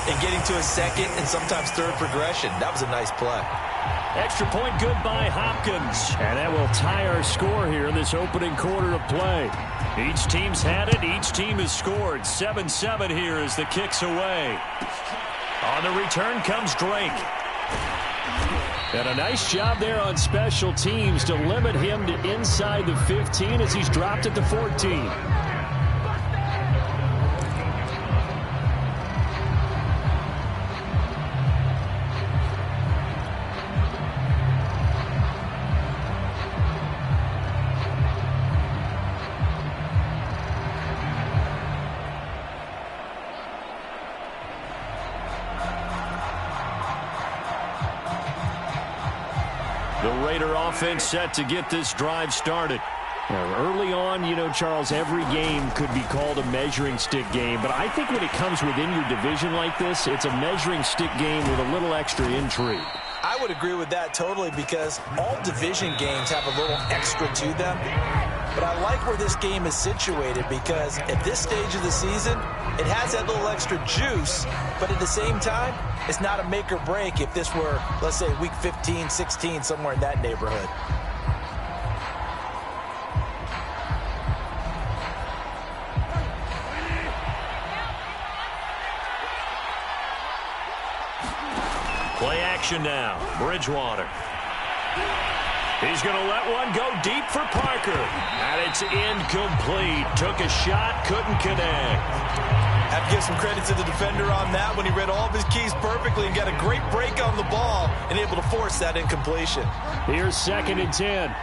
and getting to a second and sometimes third progression. That was a nice play. Extra point good by Hopkins. And that will tie our score here in this opening quarter of play. Each team's had it. Each team has scored. 7-7 here as the kick's away. On the return comes Drake. And a nice job there on special teams to limit him to inside the 15 as he's dropped it to 14. Offense set to get this drive started. Now, early on, you know, Charles, every game could be called a measuring stick game, but I think when it comes within your division like this, it's a measuring stick game with a little extra intrigue. I would agree with that totally because all division games have a little extra to them. But I like where this game is situated because at this stage of the season, it has that little extra juice, but at the same time, it's not a make or break if this were, let's say, week 15, 16, somewhere in that neighborhood. Play action now. Bridgewater. He's going to let one go deep for Parker. And it's incomplete. Took a shot, couldn't connect. Have to give some credit to the defender on that when he read all of his keys perfectly and got a great break on the ball and able to force that incompletion. Here's 2nd and 10.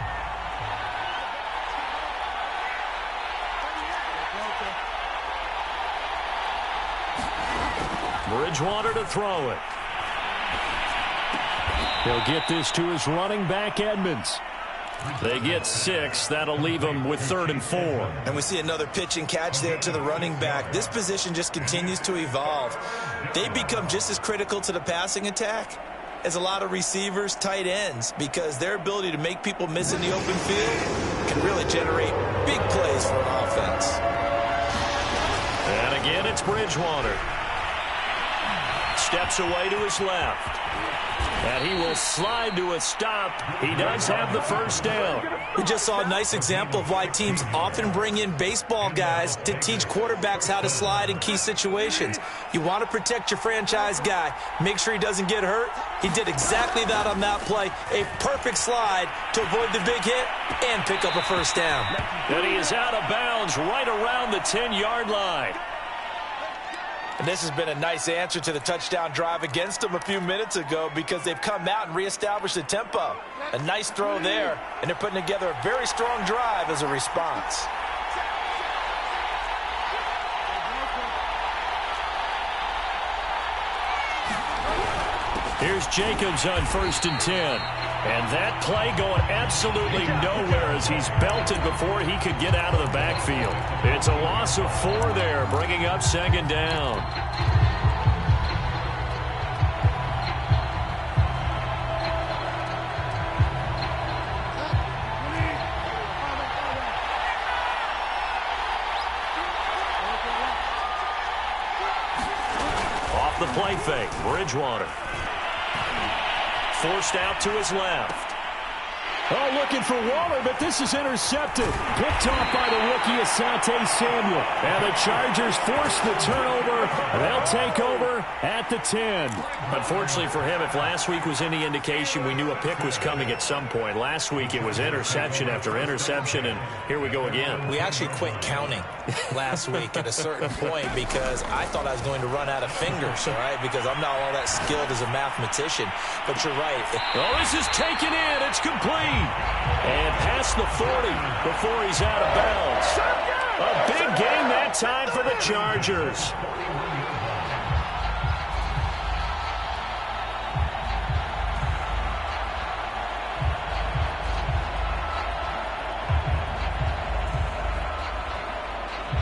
Bridgewater to throw it. He'll get this to his running back, Edmonds. They get 6. That'll leave them with 3rd and 4. And we see another pitch and catch there to the running back. This position just continues to evolve. They become just as critical to the passing attack as a lot of receivers, tight ends, because their ability to make people miss in the open field can really generate big plays for an offense. And again, it's Bridgewater. Steps away to his left. And he will slide to a stop. He does have the first down. We just saw a nice example of why teams often bring in baseball guys to teach quarterbacks how to slide in key situations. You want to protect your franchise guy. Make sure he doesn't get hurt. He did exactly that on that play. A perfect slide to avoid the big hit and pick up a first down. And he is out of bounds right around the 10-yard line. And this has been a nice answer to the touchdown drive against them a few minutes ago because they've come out and reestablished the tempo. A nice throw there, and they're putting together a very strong drive as a response. Here's Jacobs on 1st and 10. And that play going absolutely nowhere as he's belted before he could get out of the backfield. It's a loss of 4 there, bringing up 2nd down. Off the play fake, Bridgewater. Forced out to his left. Oh, looking for Waller, but this is intercepted. Picked off by the rookie Asante Samuel. And the Chargers force the turnover. They'll take over at the 10. Unfortunately for him, if last week was any indication, we knew a pick was coming at some point. Last week it was interception after interception, and here we go again. We actually quit counting last week at a certain point because I thought I was going to run out of fingers, all right, because I'm not all that skilled as a mathematician. But you're right. Oh, this is taken in. It's complete. And past the 40 before he's out of bounds. A big game that time for the Chargers.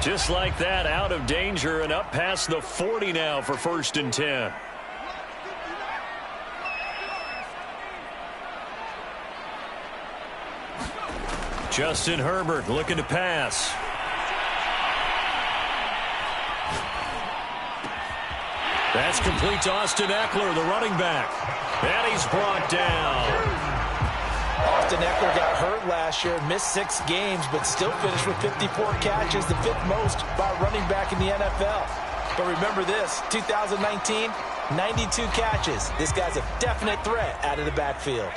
Just like that, out of danger and up past the 40 now for 1st and 10. Justin Herbert looking to pass. That's complete to Austin Eckler, the running back. And he's brought down. Austin Eckler got hurt last year, missed 6 games, but still finished with 54 catches, the 5th most by a running back in the NFL. But remember this, 2019, 92 catches. This guy's a definite threat out of the backfield.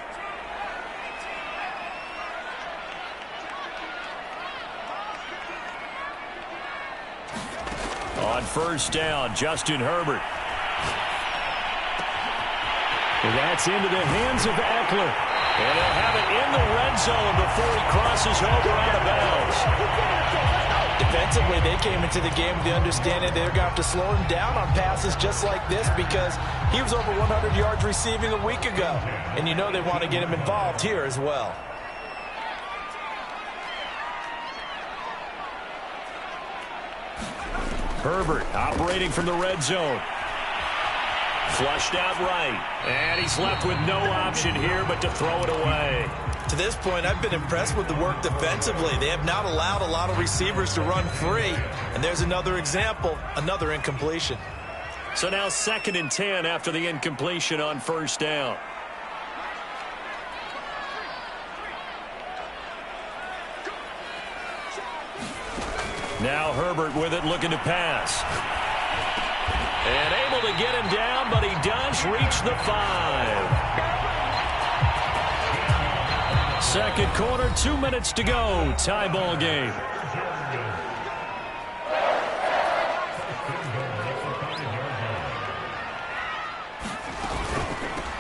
On first down, Justin Herbert. That's into the hands of Eckler. And they'll have it in the red zone before he crosses over out of bounds. Defensively, they came into the game with the understanding they're going to have to slow him down on passes just like this because he was over 100 yards receiving a week ago. And you know they want to get him involved here as well. Herbert operating from the red zone. Flushed out right. And he's left with no option here but to throw it away. To this point, I've been impressed with the work defensively. They have not allowed a lot of receivers to run free. And there's another example, another incompletion. So now 2nd and 10 after the incompletion on first down. Now Herbert with it, looking to pass. And able to get him down, but he does reach the 5. Second quarter, 2 minutes to go. Tie ball game.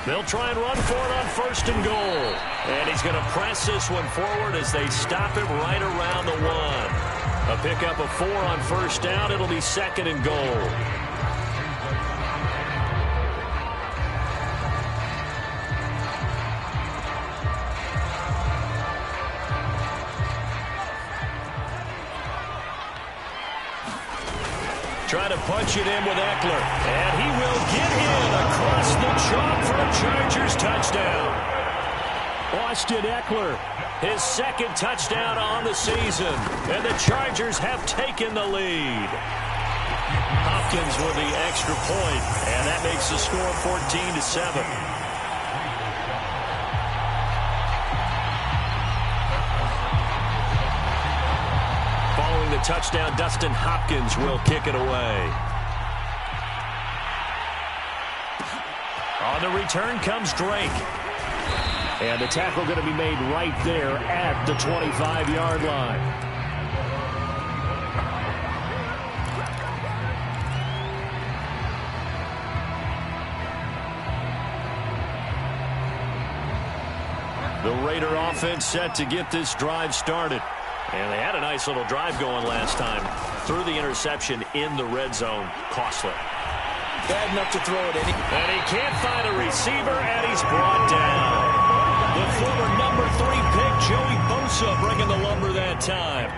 They'll try and run for it on 1st and goal. And he's going to press this one forward as they stop him right around the 1. A pickup of 4 on first down. It'll be 2nd and goal. Trying to punch it in with Eckler. And he will get in across the chalk for a Chargers touchdown. Austin Eckler, his 2nd touchdown on the season. And the Chargers have taken the lead. Hopkins with the extra point. And that makes the score 14-7. Following the touchdown, Dustin Hopkins will kick it away. On the return comes Drake. And the tackle going to be made right there at the 25-yard line. The Raider offense set to get this drive started. And they had a nice little drive going last time. Threw the interception in the red zone. Costly. Bad enough to throw it in. And he can't find a receiver, and he's brought down. The former number 3 pick, Joey Bosa, bringing the lumber that time.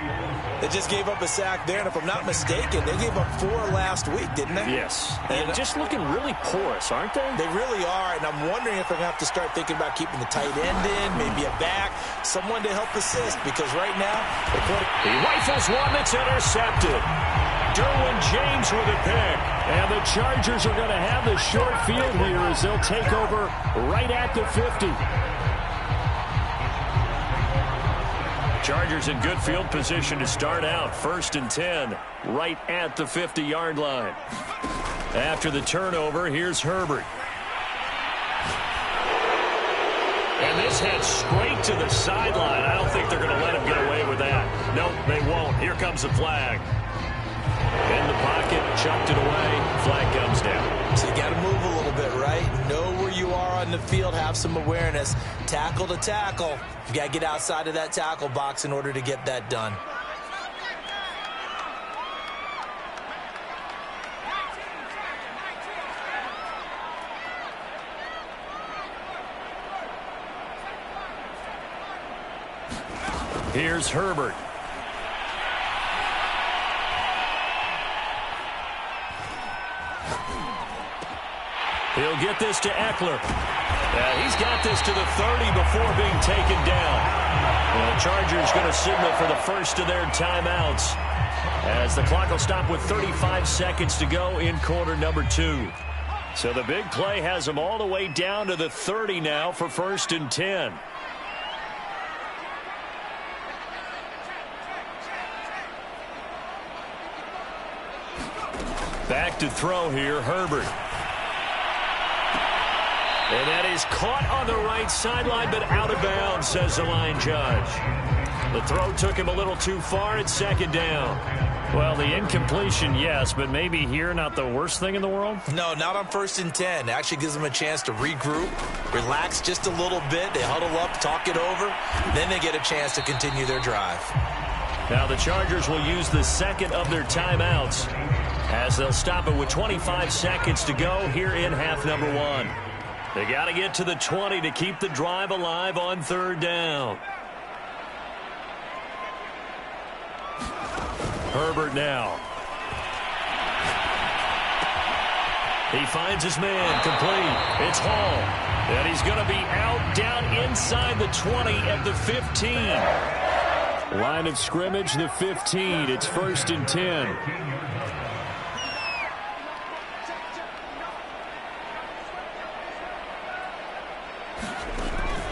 They just gave up a sack there, and if I'm not mistaken, they gave up 4 last week, didn't they? Yes. And just looking really porous, aren't they? They really are, and I'm wondering if they're going to have to start thinking about keeping the tight end in, maybe a back, someone to help assist, because right now, he rifles one that's intercepted. Derwin James with a pick. And the Chargers are going to have the short field here as they'll take over right at the 50. Chargers in good field position to start out. 1st and 10, right at the 50-yard line. After the turnover, here's Herbert. And this heads straight to the sideline. I don't think they're going to let him get away with that. Nope, they won't. Here comes the flag. In the pocket, chucked it away. Flag comes down. So you got to move a little bit, right? Know where you are on the field, have some awareness. Tackle to tackle. You got to get outside of that tackle box in order to get that done. Here's Herbert. He'll get this to Eckler. He's got this to the 30 before being taken down. Well, the Chargers going to signal for the first of their timeouts as the clock will stop with 35 seconds to go in quarter number 2. So the big play has them all the way down to the 30 now for 1st and 10. Back to throw here, Herbert. And that is caught on the right sideline, but out of bounds, says the line judge. The throw took him a little too far at 2nd down. Well, the incompletion, yes, but maybe here not the worst thing in the world? No, not on 1st and 10. Actually gives them a chance to regroup, relax just a little bit. They huddle up, talk it over. Then they get a chance to continue their drive. Now the Chargers will use the second of their timeouts as they'll stop it with 25 seconds to go here in half number 1. They got to get to the 20 to keep the drive alive on 3rd down. Herbert now. He finds his man, complete. It's Hall. And he's going to be out down inside the 20 at the 15. Line of scrimmage, the 15. It's 1st and 10.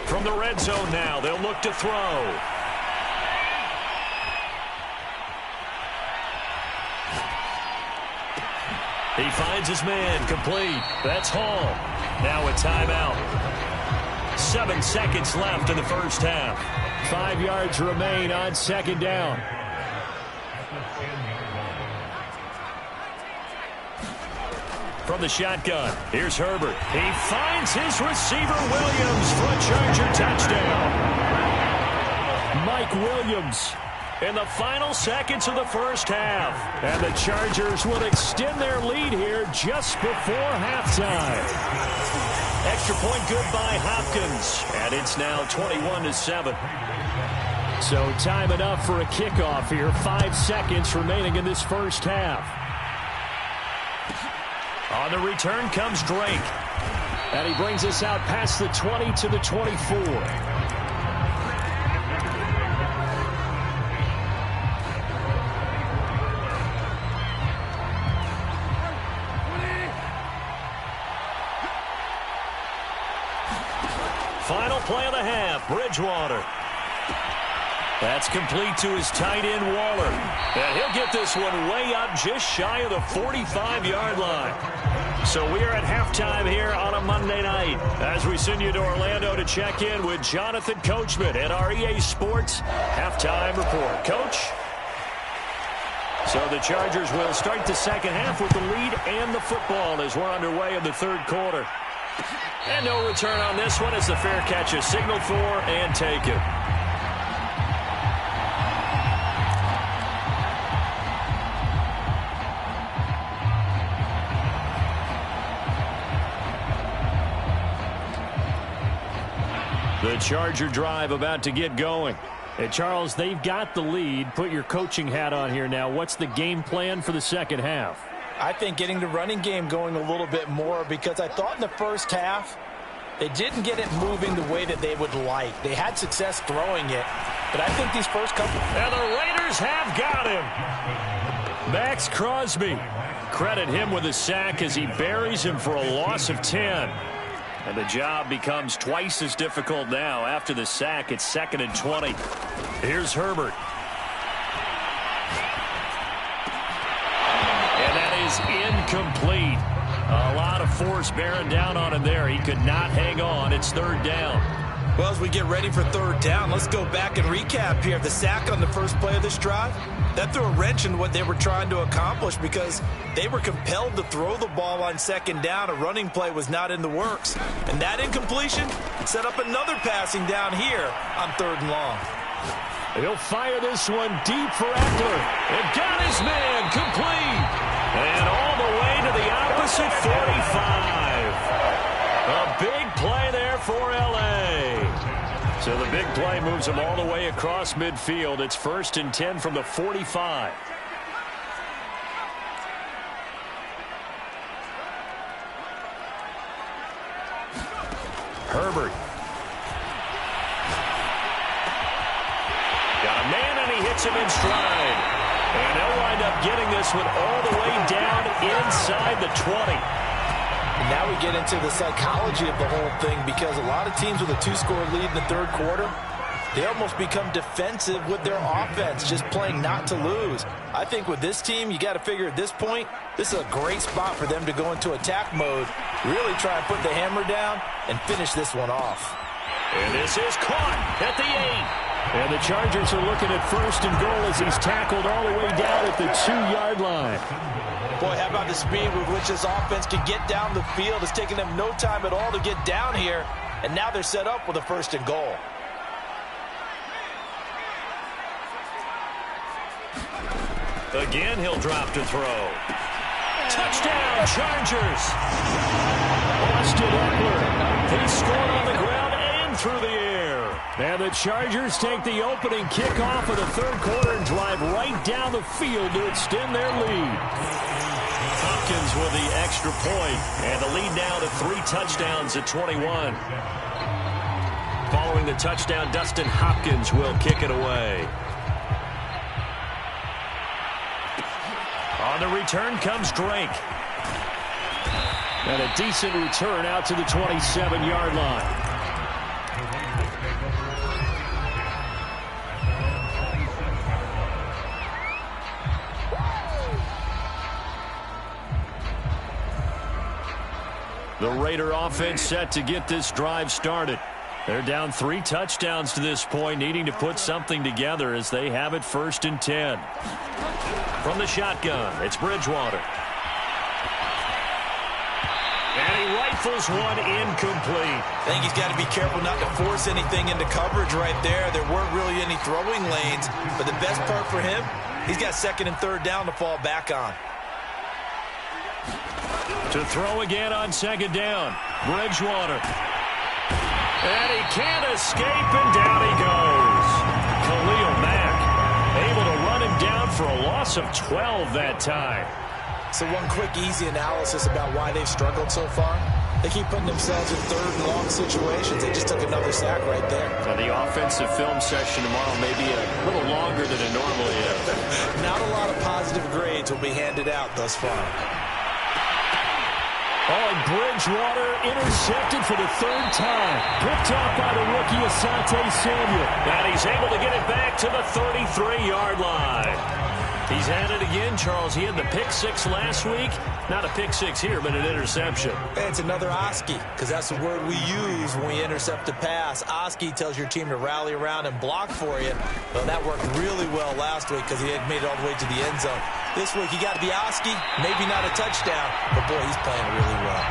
From the red zone now, they'll look to throw. He finds his man, complete. That's Hall. Now a timeout. 7 seconds left in the first half. 5 yards remain on 2nd down. From the shotgun, here's Herbert. He finds his receiver, Williams, for a Charger touchdown. Mike Williams in the final seconds of the first half. And the Chargers will extend their lead here just before halftime. Extra point good by Hopkins. And it's now 21-7. So time enough for a kickoff here. 5 seconds remaining in this first half. On the return comes Drake. And he brings us out past the 20 to the 24. Final play of the half, Bridgewater. That's complete to his tight end, Waller. And he'll get this one way up just shy of the 45-yard line. So we are at halftime here on a Monday night as we send you to Orlando to check in with Jonathan Coachman at our EA Sports Halftime Report. Coach? So the Chargers will start the second half with the lead and the football as we're underway in the third quarter. And no return on this one as the fair catch is signaled for and taken. The Charger drive about to get going. Hey, Charles, they've got the lead. Put your coaching hat on here now. What's the game plan for the second half? I think getting the running game going a little bit more because I thought in the first half they didn't get it moving the way that they would like. They had success throwing it, but I think these first couple... And the Raiders have got him. Max Crosby. Credit him with a sack as he buries him for a loss of 10. And the job becomes twice as difficult now after the sack. It's 2nd and 20. Here's Herbert. And that is incomplete. A lot of force bearing down on him there. He could not hang on. It's 3rd down. Well, as we get ready for 3rd down, let's go back and recap here. The sack on the first play of this drive, that threw a wrench in what they were trying to accomplish because they were compelled to throw the ball on 2nd down. A running play was not in the works. And that incompletion set up another passing down here on 3rd and long. He'll fire this one deep for Eckler. And got his man complete. And all the way to the opposite 45. A big play there for L.A. So the big play moves them all the way across midfield. It's 1st and 10 from the 45. Herbert. Got a man, and he hits him in stride. And they'll wind up getting this one all the way down inside the 20. And now we get into the psychology of the whole thing, because a lot of teams with a 2-score lead in the third quarter, they almost become defensive with their offense, just playing not to lose. I think with this team, you got to figure at this point, this is a great spot for them to go into attack mode, really try and put the hammer down and finish this one off. And this is caught at the 8. And the Chargers are looking at first and goal as he's tackled all the way down at the 2-yard line. Boy, how about the speed with which this offense can get down the field? It's taken them no time at all to get down here, and now they're set up with a first and goal. Again, he'll drop to throw. Touchdown, Chargers! Austin Eckler. He scored on the ground and through the air. And the Chargers take the opening kickoff of the third quarter and drive right down the field to extend their lead. Hopkins with the extra point, and the lead now to 3 touchdowns at 21. Following the touchdown, Dustin Hopkins will kick it away. On the return comes Drake. And a decent return out to the 27-yard line. The Raider offense set to get this drive started. They're down 3 touchdowns to this point, needing to put something together as they have it 1st and 10. From the shotgun, it's Bridgewater. And he rifles one incomplete. I think he's got to be careful not to force anything into coverage right there. There weren't really any throwing lanes, but the best part for him, he's got 2nd and 3rd down to fall back on. To throw again on 2nd down, Bridgewater. And he can't escape, and down he goes. Khalil Mack able to run him down for a loss of 12 that time. So one quick, easy analysis about why they've struggled so far. They keep putting themselves in 3rd and long situations. They just took another sack right there. Now the offensive film session tomorrow may be a little longer than it normally is. Not a lot of positive grades will be handed out thus far. Oh, and Bridgewater intercepted for the 3rd time. Picked off by the rookie Asante Samuel. And he's able to get it back to the 33-yard line. He's had it again, Charles. He had the pick 6 last week. Not a pick 6 here, but an interception. It's another Oski, because that's the word we use when we intercept a pass. Oski tells your team to rally around and block for you. Well, that worked really well last week because he had made it all the way to the end zone. This week, he got the Oski, maybe not a touchdown, but boy, he's playing really well.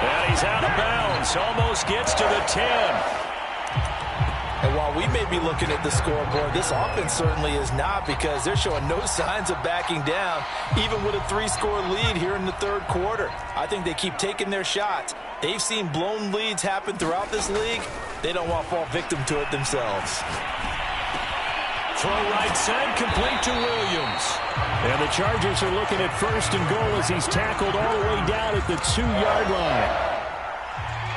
And he's out of bounds. Almost gets to the 10. And while we may be looking at the scoreboard, this offense certainly is not, because they're showing no signs of backing down, even with a 3-score lead here in the 3rd quarter. I think they keep taking their shots. They've seen blown leads happen throughout this league. They don't want to fall victim to it themselves. Throw right side, complete to Williams. And the Chargers are looking at 1st and goal as he's tackled all the way down at the 2-yard line.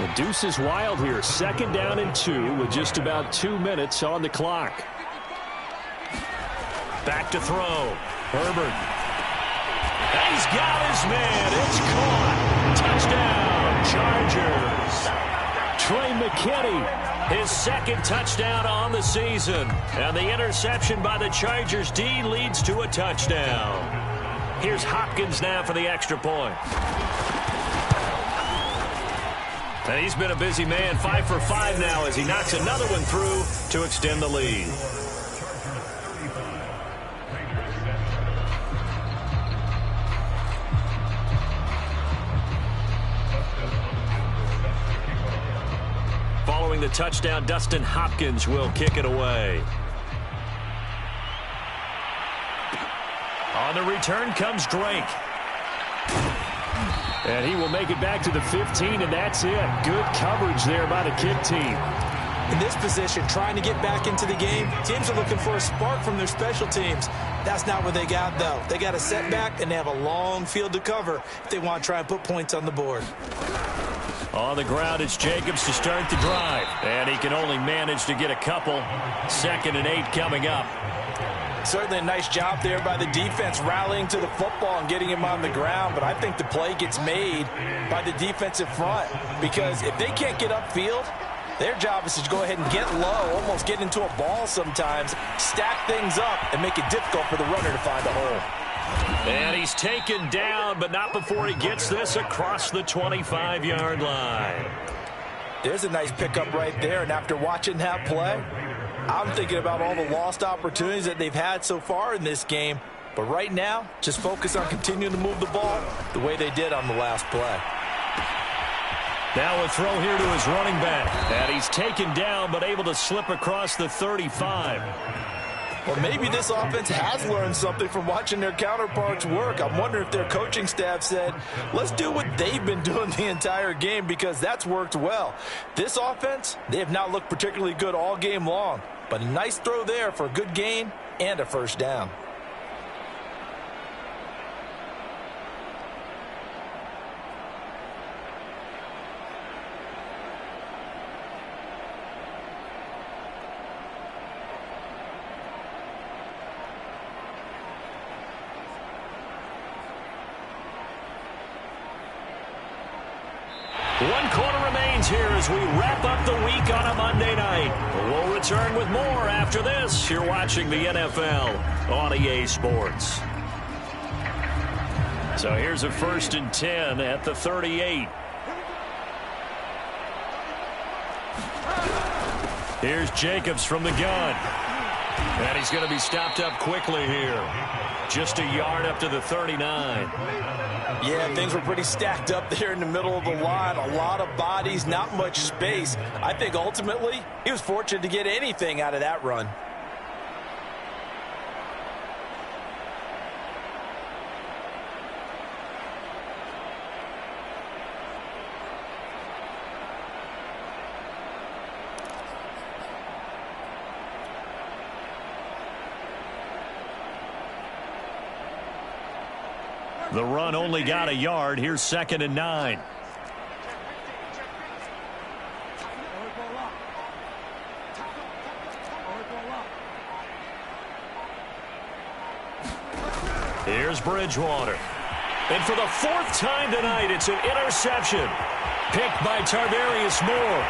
The deuce is wild here. 2nd down and 2 with just about 2 minutes on the clock. Back to throw. Herbert. And he's got his man. It's caught. Touchdown, Chargers. Trey McKinney, his 2nd touchdown on the season. And the interception by the Chargers D leads to a touchdown. Here's Hopkins now for the extra point. And he's been a busy man, 5 for 5 now as he knocks another one through to extend the lead. Following the touchdown, Dustin Hopkins will kick it away. On the return comes Drake. And he will make it back to the 15, and that's it. Good coverage there by the kick team. In this position, trying to get back into the game, teams are looking for a spark from their special teams. That's not what they got, though. They got a setback, and they have a long field to cover if they want to try and put points on the board. On the ground, it's Jacobs to start the drive. And he can only manage to get a couple. 2nd and 8 coming up. Certainly a nice job there by the defense rallying to the football and getting him on the ground, but I think the play gets made by the defensive front because if they can't get upfield, their job is to go ahead and get low, almost get into a ball sometimes, stack things up, and make it difficult for the runner to find a hole. And he's taken down, but not before he gets this across the 25-yard line. There's a nice pickup right there, and after watching that play, I'm thinking about all the lost opportunities that they've had so far in this game. But right now, just focus on continuing to move the ball the way they did on the last play. Now a throw here to his running back. And he's taken down, but able to slip across the 35. Well, maybe this offense has learned something from watching their counterparts work. I'm wondering if their coaching staff said, let's do what they've been doing the entire game because that's worked well. This offense, they have not looked particularly good all game long, but a nice throw there for a good gain and a first down. One quarter remains here as we wrap up the week on a Monday night. We'll return with more after this. You're watching the NFL on EA Sports. So here's a 1st and 10 at the 38. Here's Jacobs from the gun. And he's going to be stopped up quickly here. Just a yard up to the 39. Yeah, things were pretty stacked up there in the middle of the line. A lot of bodies, not much space. I think ultimately he was fortunate to get anything out of that run. The run only got a yard. Here's 2nd and 9. Here's Bridgewater. And for the 4th time tonight, it's an interception. Picked by Tarvarius Moore.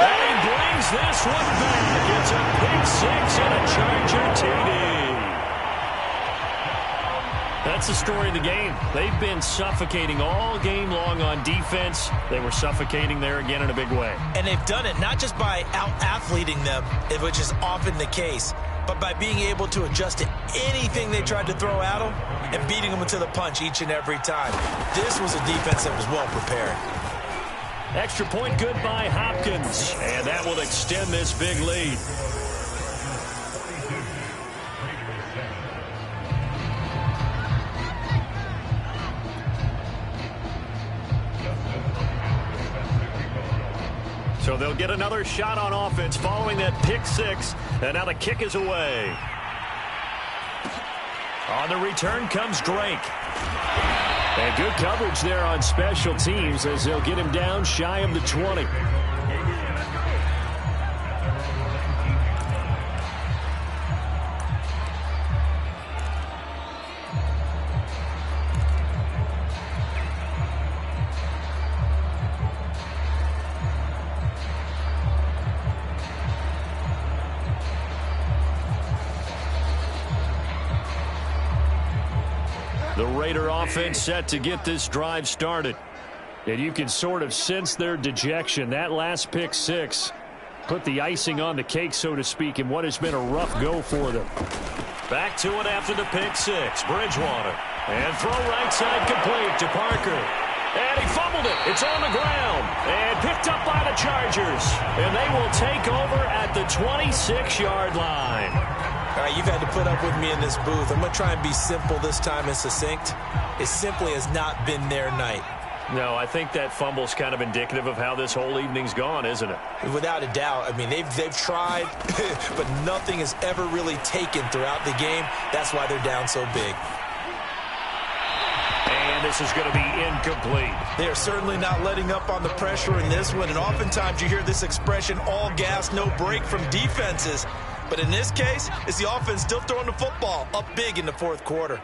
And he brings this one back. It's a pick 6 and a Charger TD. That's the story of the game. They've been suffocating all game long on defense. They were suffocating there again in a big way. And they've done it not just by out-athleting them, which is often the case, but by being able to adjust to anything they tried to throw at them and beating them to the punch each and every time. This was a defense that was well prepared. Extra point good by Hopkins. And that will extend this big lead. So they'll get another shot on offense following that pick 6. And now the kick is away. On the return comes Drake. And good coverage there on special teams as they'll get him down shy of the 20. The Raider offense set to get this drive started. And you can sort of sense their dejection. That last pick 6 put the icing on the cake, so to speak, in what has been a rough go for them. Back to it after the pick 6. Bridgewater. And throw right side complete to Parker. And he fumbled it. It's on the ground. And picked up by the Chargers. And they will take over at the 26-yard line. All right, you've had to put up with me in this booth. I'm going to try and be simple this time and succinct. It simply has not been their night. No, I think that fumble's kind of indicative of how this whole evening's gone, isn't it? Without a doubt. I mean, they've tried, but nothing has ever really taken throughout the game. That's why they're down so big. And this is going to be incomplete. They are certainly not letting up on the pressure in this one, and oftentimes you hear this expression, all gas, no break from defenses. But in this case, it's the offense still throwing the football up big in the fourth quarter.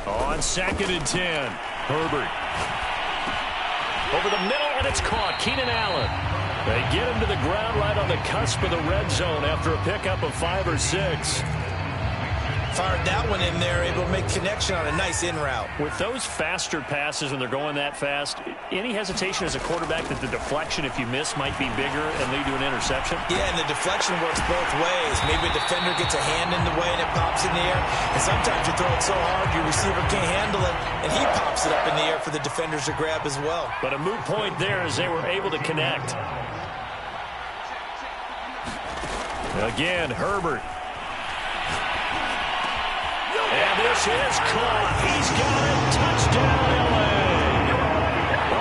On 2nd and 10, Herbert. Over the middle, and it's caught. Keenan Allen. They get him to the ground right on the cusp of the red zone after a pickup of 5 or 6. Fired that one in there, able to make connection on a nice in route. With those faster passes when they're going that fast, any hesitation as a quarterback that the deflection, if you miss, might be bigger and lead to an interception? Yeah, and the deflection works both ways. Maybe a defender gets a hand in the way and it pops in the air. And sometimes you throw it so hard your receiver can't handle it, and he pops it up in the air for the defenders to grab as well. But a moot point there as they were able to connect. Again, Herbert. And this is caught. He's got it. Touchdown, L.A.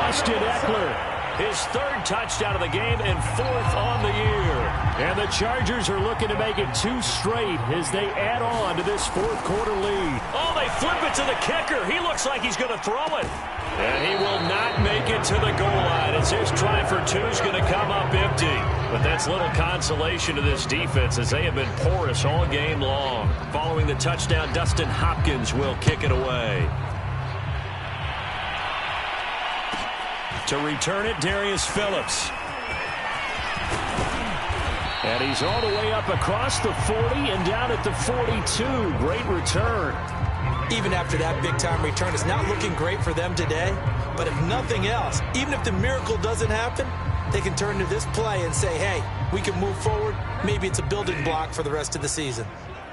Austin Eckler, his 3rd touchdown of the game and 4th on the year. And the Chargers are looking to make it 2 straight as they add on to this 4th quarter lead. Oh, they flip it to the kicker. He looks like he's going to throw it. And he will not make it to the goal line as his try for 2 is going to come up empty. But that's little consolation to this defense as they have been porous all game long. Following the touchdown, Dustin Hopkins will kick it away. To return it, Darius Phillips. And he's all the way up across the 40 and down at the 42. Great return. Even after that big-time return, it's not looking great for them today. But if nothing else, even if the miracle doesn't happen, they can turn to this play and say, hey, we can move forward. Maybe it's a building block for the rest of the season.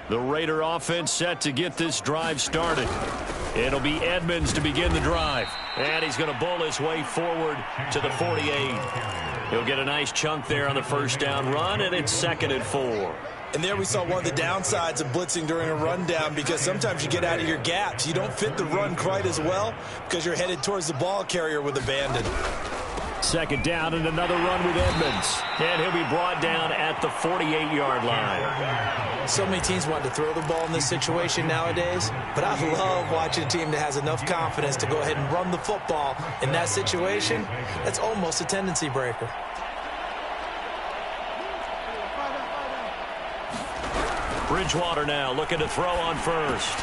The Raider offense set to get this drive started. It'll be Edmonds to begin the drive. And he's going to bowl his way forward to the 48. He'll get a nice chunk there on the first down run, and it's 2nd and 4. And there we saw one of the downsides of blitzing during a rundown, because sometimes you get out of your gaps. You don't fit the run quite as well because you're headed towards the ball carrier with abandon. 2nd down and another run with Edmonds. And he'll be brought down at the 48-yard line. So many teams want to throw the ball in this situation nowadays, but I love watching a team that has enough confidence to go ahead and run the football in that situation. That's almost a tendency breaker. Bridgewater now looking to throw on first.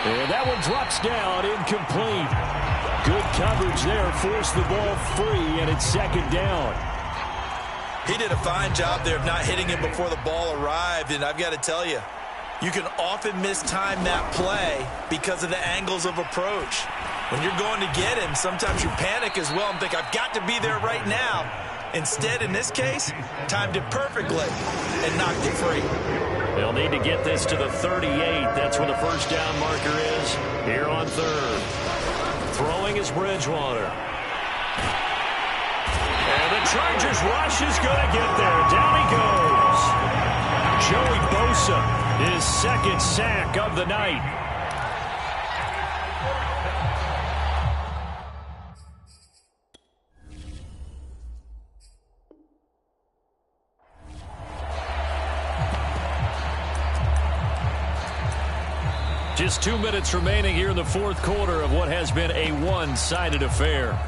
And that one drops down, incomplete. Good coverage there, forced the ball free, and it's 2nd down. He did a fine job there of not hitting him before the ball arrived, and I've got to tell you, you can often mistime that play because of the angles of approach. When you're going to get him, sometimes you panic as well and think, I've got to be there right now. Instead, in this case, timed it perfectly and knocked it free. They'll need to get this to the 38. That's where the first down marker is here on 3rd. Throwing is Bridgewater. And the Chargers rush is going to get there. Down he goes. Joey Bosa, his 2nd sack of the night. Just 2 minutes remaining here in the 4th quarter of what has been a one-sided affair.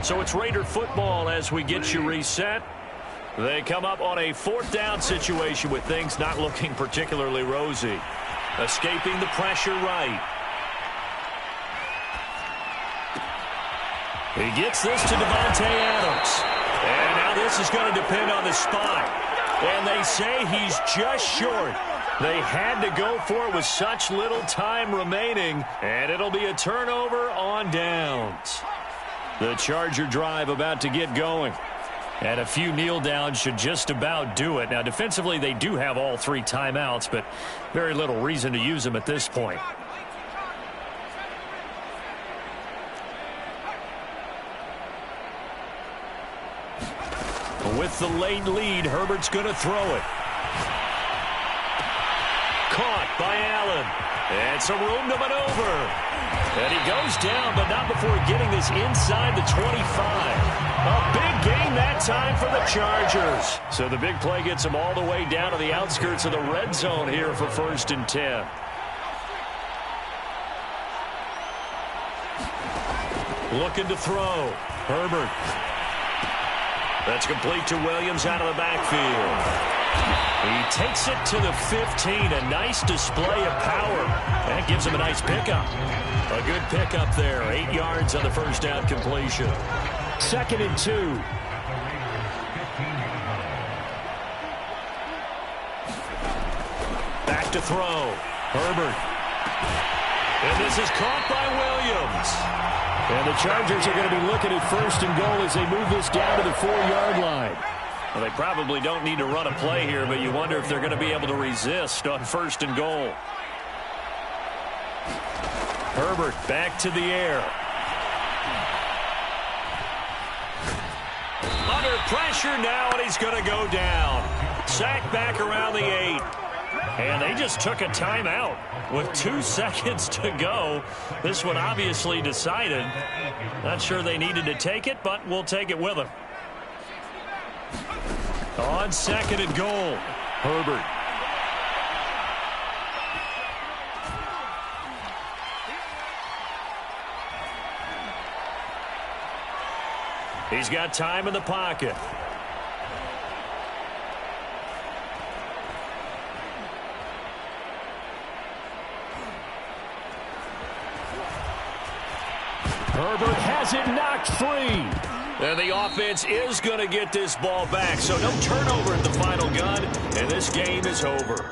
So it's Raider football as we get you reset. They come up on a 4th down situation with things not looking particularly rosy. Escaping the pressure right. He gets this to Devontae Adams. And now this is going to depend on the spot. And they say he's just short. They had to go for it with such little time remaining. And it'll be a turnover on downs. The Charger drive about to get going. And a few kneel downs should just about do it. Now, defensively, they do have all 3 timeouts, but very little reason to use them at this point. With the late lead, Herbert's going to throw it. Caught by Allen. It's a room to maneuver. And he goes down, but not before getting this inside the 25. A big gain that time for the Chargers. So the big play gets him all the way down to the outskirts of the red zone here for 1st and 10. Looking to throw. Herbert. That's complete to Williams out of the backfield. He takes it to the 15. A nice display of power. That gives him a nice pickup. A good pickup there. 8 yards on the first down completion. 2nd and 2. Back to throw. Herbert. And this is caught by Williams. And the Chargers are going to be looking at 1st and goal as they move this down to the 4-yard line. Well, they probably don't need to run a play here, but you wonder if they're going to be able to resist on 1st and goal. Herbert back to the air. Under pressure now, and he's going to go down. Sacked back around the 8. And they just took a timeout with 2 seconds to go. This one obviously decided. Not sure they needed to take it, but we'll take it with them. On 2nd and goal, Herbert. He's got time in the pocket. Herbert has it knocked free. And the offense is going to get this ball back. So no turnover at the final gun, and this game is over.